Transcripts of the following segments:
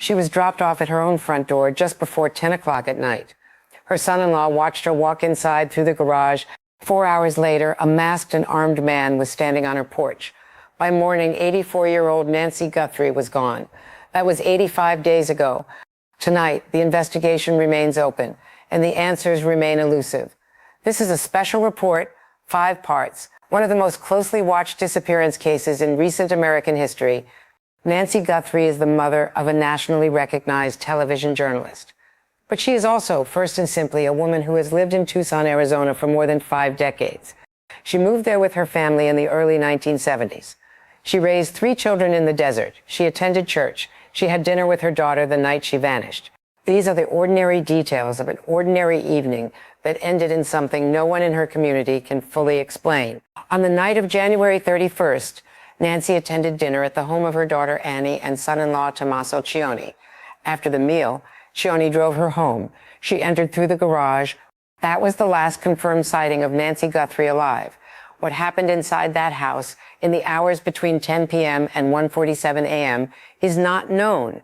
She was dropped off at her own front door just before 10 o'clock at night. Her son-in-law watched her walk inside through the garage. 4 hours later, a masked and armed man was standing on her porch. By morning, 84-year-old Nancy Guthrie was gone. That was 85 days ago. Tonight, the investigation remains open, and the answers remain elusive. This is a special report, 5 parts, one of the most closely watched disappearance cases in recent American history. Nancy Guthrie is the mother of a nationally recognized television journalist. But she is also, first and simply, a woman who has lived in Tucson, Arizona for more than 5 decades. She moved there with her family in the early 1970s. She raised 3 children in the desert. She attended church. She had dinner with her daughter the night she vanished. These are the ordinary details of an ordinary evening that ended in something no one in her community can fully explain. On the night of January 31st, Nancy attended dinner at the home of her daughter Annie and son-in-law Tommaso Cioni. After the meal, Cioni drove her home. She entered through the garage. That was the last confirmed sighting of Nancy Guthrie alive. What happened inside that house in the hours between 10 p.m. and 1:47 a.m. is not known.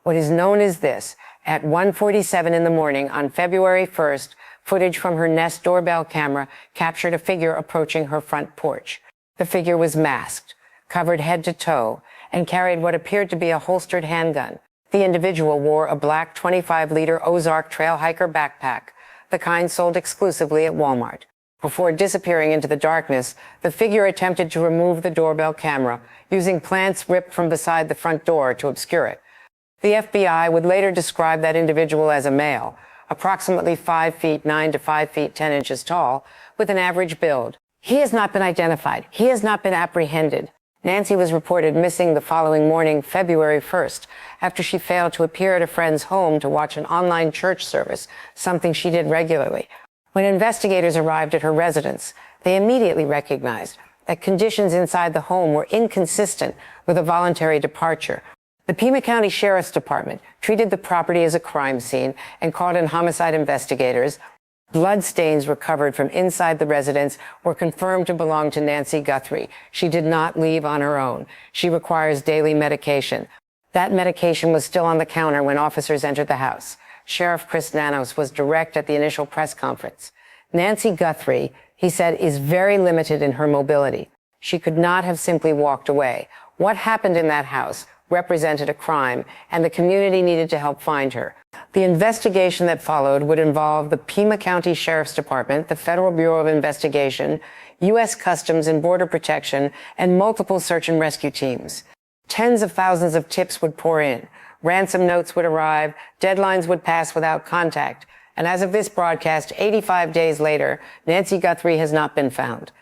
What is known is this. At 1:47 in the morning on February 1st, footage from her Nest doorbell camera captured a figure approaching her front porch. The figure was masked, covered head to toe, and carried what appeared to be a holstered handgun. The individual wore a black 25-liter Ozark trail hiker backpack, the kind sold exclusively at Walmart. Before disappearing into the darkness, the figure attempted to remove the doorbell camera, using plants ripped from beside the front door to obscure it. The FBI would later describe that individual as a male, approximately 5 feet 9 to 5 feet 10 inches tall, with an average build. He has not been identified. He has not been apprehended. Nancy was reported missing the following morning, February 1st, after she failed to appear at a friend's home to watch an online church service, something she did regularly. When investigators arrived at her residence, they immediately recognized that conditions inside the home were inconsistent with a voluntary departure. The Pima County Sheriff's Department treated the property as a crime scene and called in homicide investigators. Blood stains recovered from inside the residence were confirmed to belong to Nancy Guthrie. She did not leave on her own. She requires daily medication. That medication was still on the counter when officers entered the house. Sheriff Chris Nanos was direct at the initial press conference. Nancy Guthrie, he said, is very limited in her mobility. She could not have simply walked away. What happened in that house represented a crime, and the community needed to help find her. The investigation that followed would involve the Pima County Sheriff's Department, the Federal Bureau of Investigation, U.S. Customs and Border Protection, and multiple search and rescue teams. Tens of thousands of tips would pour in. Ransom notes would arrive, deadlines would pass without contact, and as of this broadcast, 85 days later, Nancy Guthrie has not been found.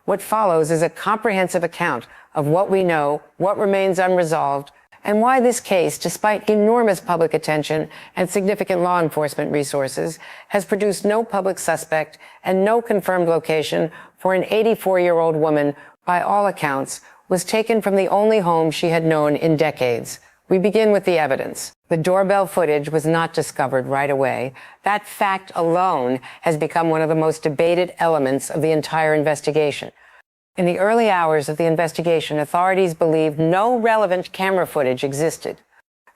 What follows is a comprehensive account of what we know, what remains unresolved, and why this case, despite enormous public attention and significant law enforcement resources, has produced no public suspect and no confirmed location for an 84-year-old woman, by all accounts, was taken from the only home she had known in decades. We begin with the evidence. The doorbell footage was not discovered right away. That fact alone has become one of the most debated elements of the entire investigation. In the early hours of the investigation, authorities believed no relevant camera footage existed.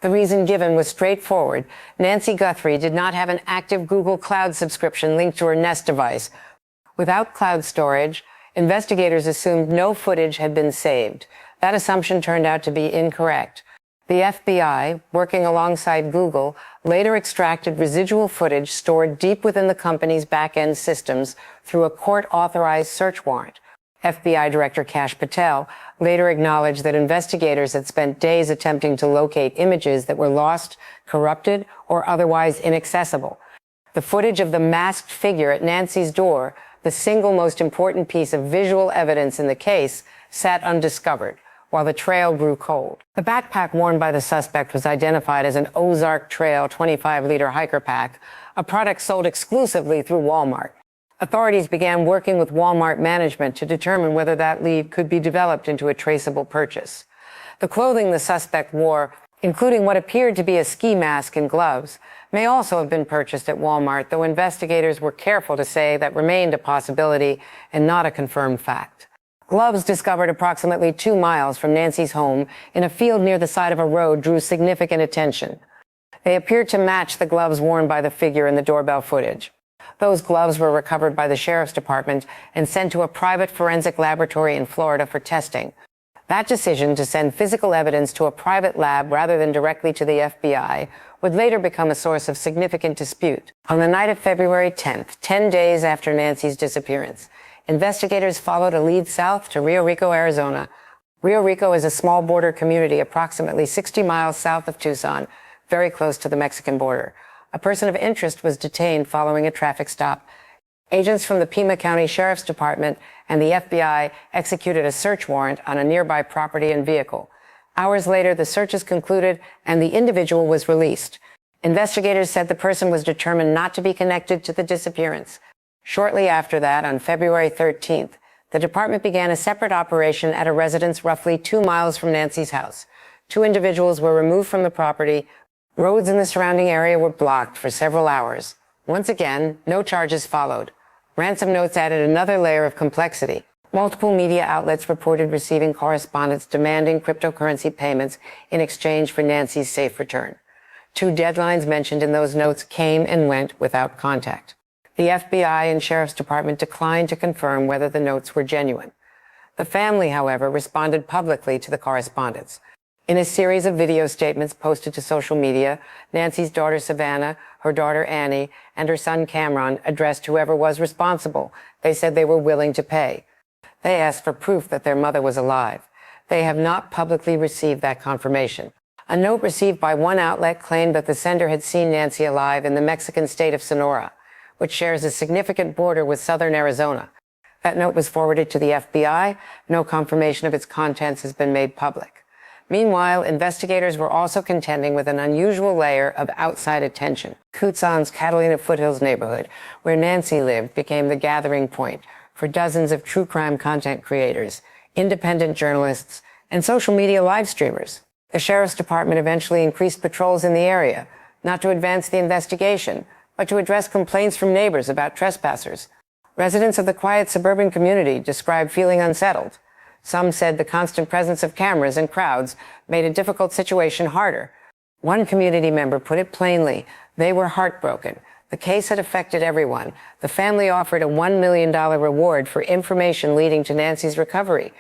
The reason given was straightforward. Nancy Guthrie did not have an active Google Cloud subscription linked to her Nest device. Without cloud storage, investigators assumed no footage had been saved. That assumption turned out to be incorrect. The FBI, working alongside Google, later extracted residual footage stored deep within the company's back-end systems through a court-authorized search warrant. FBI Director Kash Patel later acknowledged that investigators had spent days attempting to locate images that were lost, corrupted, or otherwise inaccessible. The footage of the masked figure at Nancy's door, the single most important piece of visual evidence in the case, sat undiscovered, while the trail grew cold. The backpack worn by the suspect was identified as an Ozark Trail 25-liter hiker pack, a product sold exclusively through Walmart. Authorities began working with Walmart management to determine whether that lead could be developed into a traceable purchase. The clothing the suspect wore, including what appeared to be a ski mask and gloves, may also have been purchased at Walmart, though investigators were careful to say that remained a possibility and not a confirmed fact. Gloves discovered approximately 2 miles from Nancy's home in a field near the side of a road drew significant attention. They appeared to match the gloves worn by the figure in the doorbell footage. Those gloves were recovered by the sheriff's department and sent to a private forensic laboratory in Florida for testing. That decision to send physical evidence to a private lab rather than directly to the FBI would later become a source of significant dispute. On the night of February 10th, 10 days after Nancy's disappearance, investigators followed a lead south to Rio Rico, Arizona. Rio Rico is a small border community approximately 60 miles south of Tucson, very close to the Mexican border. A person of interest was detained following a traffic stop. Agents from the Pima County Sheriff's Department and the FBI executed a search warrant on a nearby property and vehicle. Hours later, the search is concluded and the individual was released. Investigators said the person was determined not to be connected to the disappearance. Shortly after that, on February 13th, the department began a separate operation at a residence roughly 2 miles from Nancy's house. 2 individuals were removed from the property. Roads in the surrounding area were blocked for several hours. Once again, no charges followed. Ransom notes added another layer of complexity. Multiple media outlets reported receiving correspondence demanding cryptocurrency payments in exchange for Nancy's safe return. 2 deadlines mentioned in those notes came and went without contact. The FBI and Sheriff's Department declined to confirm whether the notes were genuine. The family, however, responded publicly to the correspondence. In a series of video statements posted to social media, Nancy's daughter Savannah, her daughter Annie, and her son Cameron addressed whoever was responsible. They said they were willing to pay. They asked for proof that their mother was alive. They have not publicly received that confirmation. A note received by one outlet claimed that the sender had seen Nancy alive in the Mexican state of Sonora, which shares a significant border with southern Arizona. That note was forwarded to the FBI. No confirmation of its contents has been made public. Meanwhile, investigators were also contending with an unusual layer of outside attention. Tucson's Catalina Foothills neighborhood, where Nancy lived, became the gathering point for dozens of true crime content creators, independent journalists, and social media live streamers. The Sheriff's Department eventually increased patrols in the area, not to advance the investigation, but to address complaints from neighbors about trespassers. Residents of the quiet suburban community described feeling unsettled. Some said the constant presence of cameras and crowds made a difficult situation harder. One community member put it plainly, they were heartbroken. The case had affected everyone. The family offered a $1 million reward for information leading to Nancy's recovery.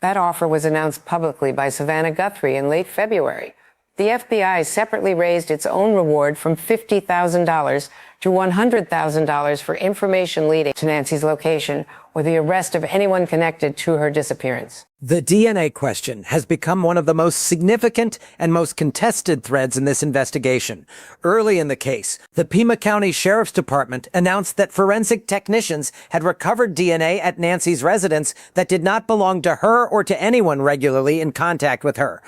That offer was announced publicly by Savannah Guthrie in late February. The FBI separately raised its own reward from $50,000 to $100,000 for information leading to Nancy's location or the arrest of anyone connected to her disappearance. The DNA question has become one of the most significant and most contested threads in this investigation. Early in the case, the Pima County Sheriff's Department announced that forensic technicians had recovered DNA at Nancy's residence that did not belong to her or to anyone regularly in contact with her.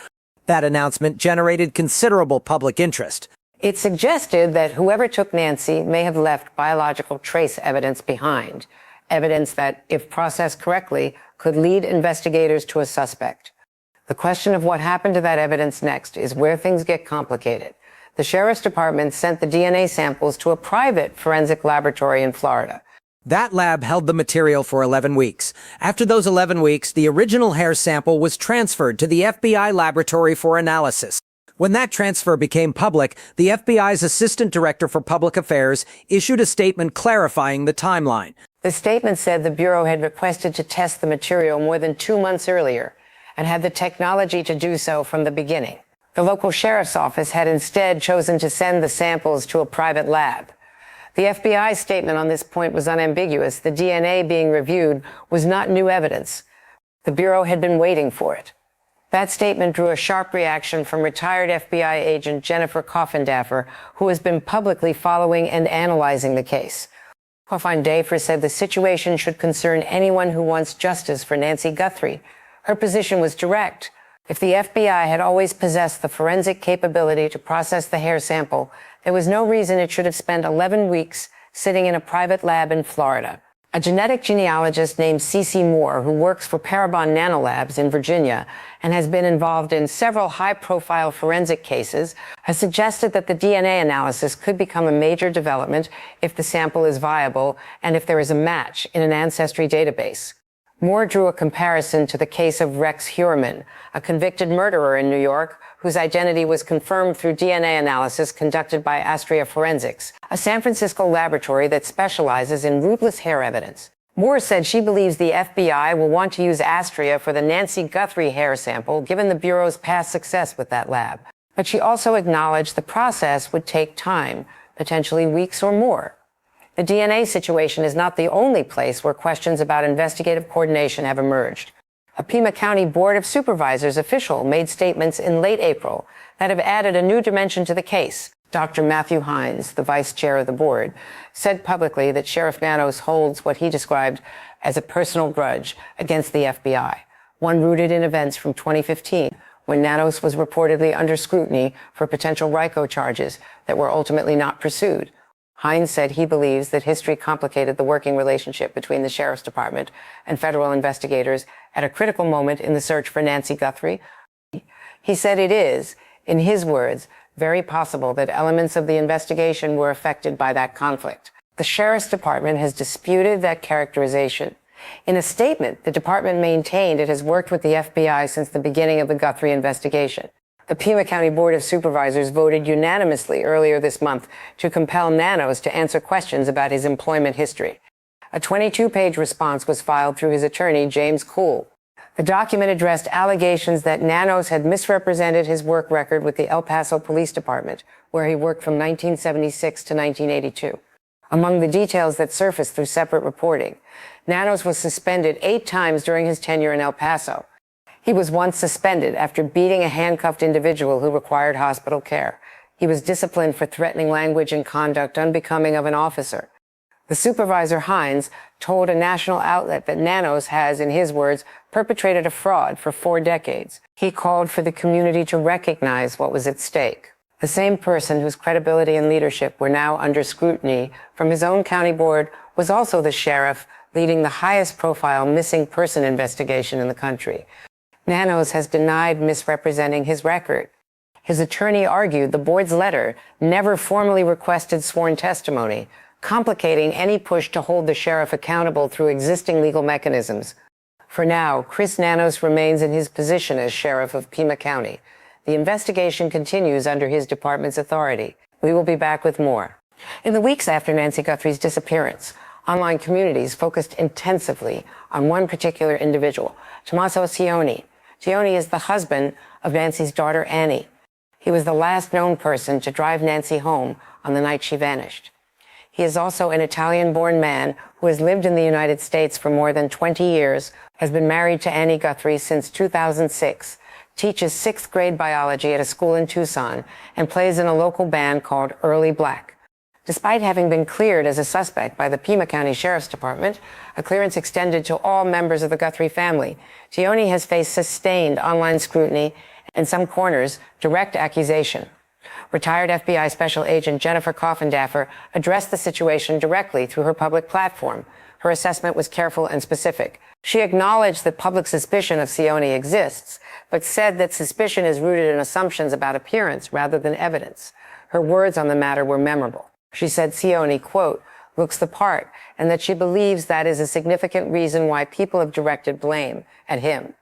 That announcement generated considerable public interest. It suggested that whoever took Nancy may have left biological trace evidence behind, evidence that, if processed correctly, could lead investigators to a suspect. The question of what happened to that evidence next is where things get complicated. The Sheriff's Department sent the DNA samples to a private forensic laboratory in Florida. That lab held the material for 11 weeks. After those 11 weeks, the original hair sample was transferred to the FBI laboratory for analysis. When that transfer became public, the FBI's Assistant Director for Public Affairs issued a statement clarifying the timeline. The statement said the Bureau had requested to test the material more than 2 months earlier and had the technology to do so from the beginning. The local sheriff's office had instead chosen to send the samples to a private lab. The FBI's statement on this point was unambiguous. The DNA being reviewed was not new evidence. The Bureau had been waiting for it. That statement drew a sharp reaction from retired FBI agent Jennifer Coffindaffer, who has been publicly following and analyzing the case. Coffindaffer said the situation should concern anyone who wants justice for Nancy Guthrie. Her position was direct. If the FBI had always possessed the forensic capability to process the hair sample, there was no reason it should have spent 11 weeks sitting in a private lab in Florida. A genetic genealogist named C.C. Moore, who works for Parabon Nanolabs in Virginia and has been involved in several high-profile forensic cases, has suggested that the DNA analysis could become a major development if the sample is viable and if there is a match in an ancestry database. Moore drew a comparison to the case of Rex Heuermann, a convicted murderer in New York whose identity was confirmed through DNA analysis conducted by Astria Forensics, a San Francisco laboratory that specializes in rootless hair evidence. Moore said she believes the FBI will want to use Astria for the Nancy Guthrie hair sample, given the Bureau's past success with that lab. But she also acknowledged the process would take time, potentially weeks or more. The DNA situation is not the only place where questions about investigative coordination have emerged. A Pima County Board of Supervisors official made statements in late April that have added a new dimension to the case. Dr. Matthew Hines, the vice chair of the board, said publicly that Sheriff Nanos holds what he described as a personal grudge against the FBI, one rooted in events from 2015, when Nanos was reportedly under scrutiny for potential RICO charges that were ultimately not pursued. Hines said he believes that history complicated the working relationship between the Sheriff's Department and federal investigators at a critical moment in the search for Nancy Guthrie. He said it is, in his words, very possible that elements of the investigation were affected by that conflict. The Sheriff's Department has disputed that characterization. In a statement, the department maintained it has worked with the FBI since the beginning of the Guthrie investigation. The Pima County Board of Supervisors voted unanimously earlier this month to compel Nanos to answer questions about his employment history. A 22-page response was filed through his attorney, James Kuhl. The document addressed allegations that Nanos had misrepresented his work record with the El Paso Police Department, where he worked from 1976 to 1982. Among the details that surfaced through separate reporting, Nanos was suspended 8 times during his tenure in El Paso. He was once suspended after beating a handcuffed individual who required hospital care. He was disciplined for threatening language and conduct unbecoming of an officer. The supervisor, Hines, told a national outlet that Nanos has, in his words, perpetrated a fraud for 4 decades. He called for the community to recognize what was at stake. The same person whose credibility and leadership were now under scrutiny from his own county board was also the sheriff leading the highest profile missing person investigation in the country. Nanos has denied misrepresenting his record. His attorney argued the board's letter never formally requested sworn testimony, complicating any push to hold the sheriff accountable through existing legal mechanisms. For now, Chris Nanos remains in his position as sheriff of Pima County. The investigation continues under his department's authority. We will be back with more. In the weeks after Nancy Guthrie's disappearance, online communities focused intensively on one particular individual, Tommaso Cioni. Cioni is the husband of Nancy's daughter, Annie. He was the last known person to drive Nancy home on the night she vanished. He is also an Italian-born man who has lived in the United States for more than 20 years, has been married to Annie Guthrie since 2006, teaches 6th grade biology at a school in Tucson, and plays in a local band called Early Black. Despite having been cleared as a suspect by the Pima County Sheriff's Department, a clearance extended to all members of the Guthrie family, Cioni has faced sustained online scrutiny and, in some corners, direct accusation. Retired FBI Special Agent Jennifer Coffindaffer addressed the situation directly through her public platform. Her assessment was careful and specific. She acknowledged that public suspicion of Cioni exists, but said that suspicion is rooted in assumptions about appearance rather than evidence. Her words on the matter were memorable. She said Cioni, quote, looks the part, and that she believes that is a significant reason why people have directed blame at him.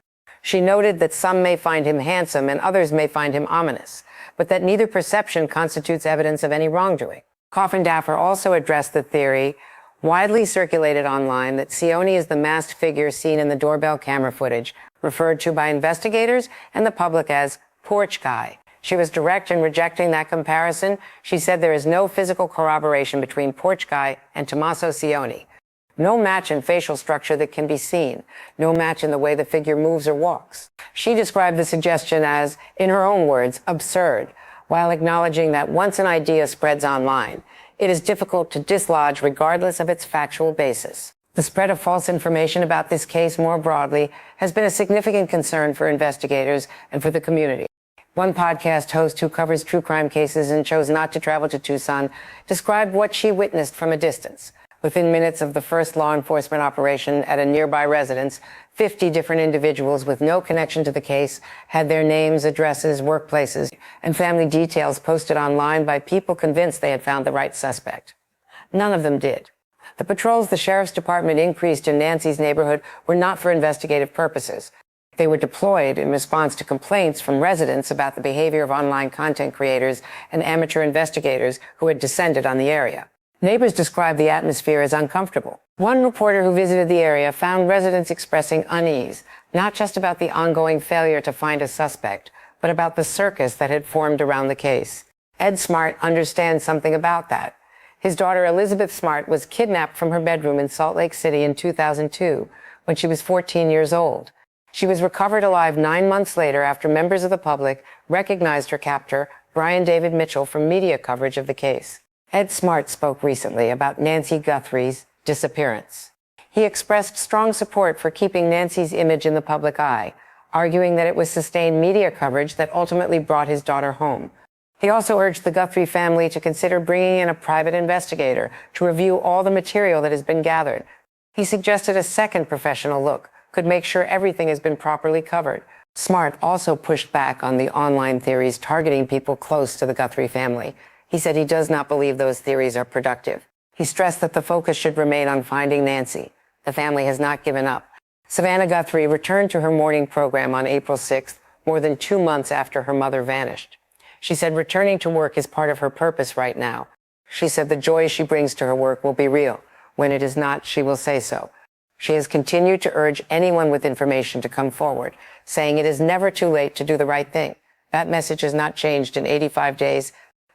She noted that some may find him handsome and others may find him ominous, but that neither perception constitutes evidence of any wrongdoing. Coffindaffer also addressed the theory, widely circulated online, that Cioni is the masked figure seen in the doorbell camera footage, referred to by investigators and the public as porch guy. She was direct in rejecting that comparison. She said there is no physical corroboration between porch guy and Tommaso Cioni. No match in facial structure that can be seen. No match in the way the figure moves or walks. She described the suggestion as, in her own words, absurd, while acknowledging that once an idea spreads online, it is difficult to dislodge regardless of its factual basis. The spread of false information about this case more broadly has been a significant concern for investigators and for the community. One podcast host who covers true crime cases and chose not to travel to Tucson described what she witnessed from a distance. Within minutes of the first law enforcement operation at a nearby residence, 50 different individuals with no connection to the case had their names, addresses, workplaces, and family details posted online by people convinced they had found the right suspect. None of them did. The patrols the sheriff's department increased in Nancy's neighborhood were not for investigative purposes. They were deployed in response to complaints from residents about the behavior of online content creators and amateur investigators who had descended on the area. Neighbors described the atmosphere as uncomfortable. One reporter who visited the area found residents expressing unease, not just about the ongoing failure to find a suspect, but about the circus that had formed around the case. Ed Smart understands something about that. His daughter Elizabeth Smart was kidnapped from her bedroom in Salt Lake City in 2002 when she was 14 years old. She was recovered alive 9 months later after members of the public recognized her captor, Brian David Mitchell, from media coverage of the case. Ed Smart spoke recently about Nancy Guthrie's disappearance. He expressed strong support for keeping Nancy's image in the public eye, arguing that it was sustained media coverage that ultimately brought his daughter home. He also urged the Guthrie family to consider bringing in a private investigator to review all the material that has been gathered. He suggested a second professional look could make sure everything has been properly covered. Smart also pushed back on the online theories targeting people close to the Guthrie family. He said he does not believe those theories are productive. He stressed that the focus should remain on finding Nancy. The family has not given up. Savannah Guthrie returned to her morning program on April 6th, more than 2 months after her mother vanished. She said returning to work is part of her purpose right now. She said the joy she brings to her work will be real. When it is not, she will say so. She has continued to urge anyone with information to come forward, saying it is never too late to do the right thing. That message has not changed in 85 days.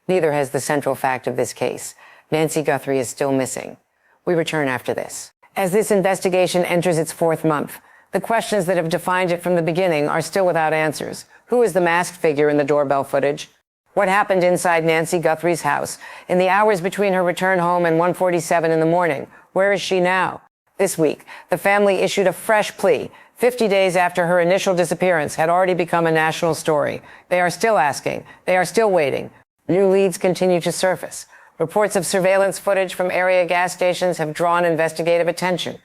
Neither has the central fact of this case. Nancy Guthrie is still missing. We return after this. As this investigation enters its 4th month, the questions that have defined it from the beginning are still without answers. Who is the masked figure in the doorbell footage? What happened inside Nancy Guthrie's house in the hours between her return home and 1:47 in the morning? Where is she now? This week, the family issued a fresh plea. 50 days after her initial disappearance had already become a national story. They are still asking. They are still waiting. New leads continue to surface. Reports of surveillance footage from area gas stations have drawn investigative attention.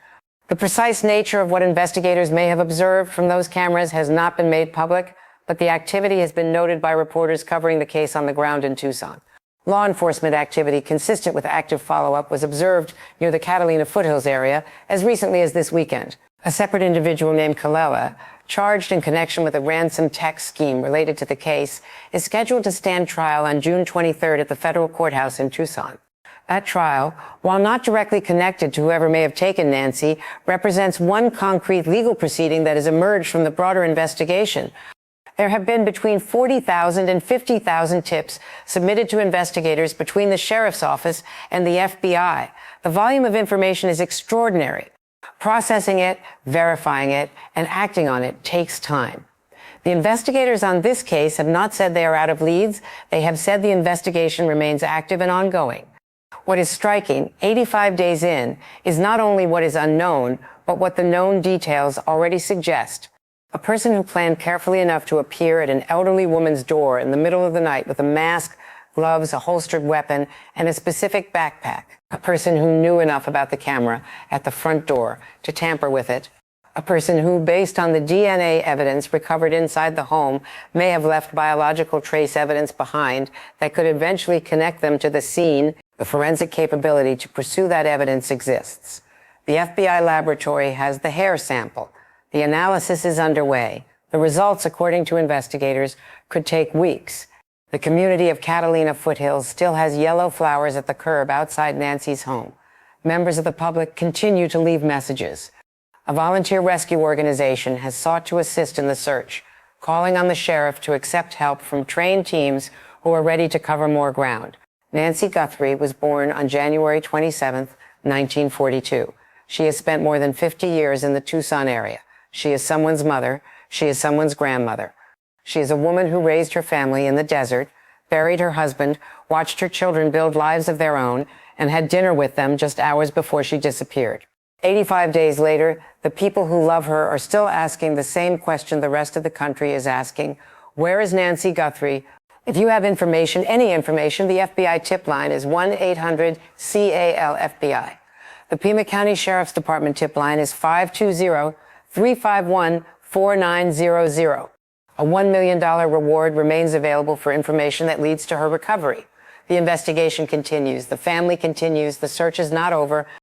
The precise nature of what investigators may have observed from those cameras has not been made public, but the activity has been noted by reporters covering the case on the ground in Tucson. Law enforcement activity consistent with active follow-up was observed near the Catalina Foothills area as recently as this weekend. A separate individual named Kalela, charged in connection with a ransom text scheme related to the case, is scheduled to stand trial on June 23rd at the federal courthouse in Tucson. That trial, while not directly connected to whoever may have taken Nancy, represents one concrete legal proceeding that has emerged from the broader investigation. There have been between 40,000 and 50,000 tips submitted to investigators between the sheriff's office and the FBI. The volume of information is extraordinary. Processing it, verifying it, and acting on it takes time. The investigators on this case have not said they are out of leads. They have said the investigation remains active and ongoing. What is striking, 85 days in, is not only what is unknown, but what the known details already suggest. A person who planned carefully enough to appear at an elderly woman's door in the middle of the night with a mask, gloves, a holstered weapon, and a specific backpack. A person who knew enough about the camera at the front door to tamper with it. A person who, based on the DNA evidence recovered inside the home, may have left biological trace evidence behind that could eventually connect them to the scene. The forensic capability to pursue that evidence exists. The FBI laboratory has the hair sample. The analysis is underway. The results, according to investigators, could take weeks. The community of Catalina Foothills still has yellow flowers at the curb outside Nancy's home. Members of the public continue to leave messages. A volunteer rescue organization has sought to assist in the search, calling on the sheriff to accept help from trained teams who are ready to cover more ground. Nancy Guthrie was born on January 27, 1942. She has spent more than 50 years in the Tucson area. She is someone's mother. She is someone's grandmother. She is a woman who raised her family in the desert, buried her husband, watched her children build lives of their own, and had dinner with them just hours before she disappeared. 85 days later, the people who love her are still asking the same question the rest of the country is asking. Where is Nancy Guthrie? If you have information, any information, the FBI tip line is 1-800-CAL-FBI. The Pima County Sheriff's Department tip line is 520-351-4900. A $1 million reward remains available for information that leads to her recovery. The investigation continues. The family continues. The search is not over.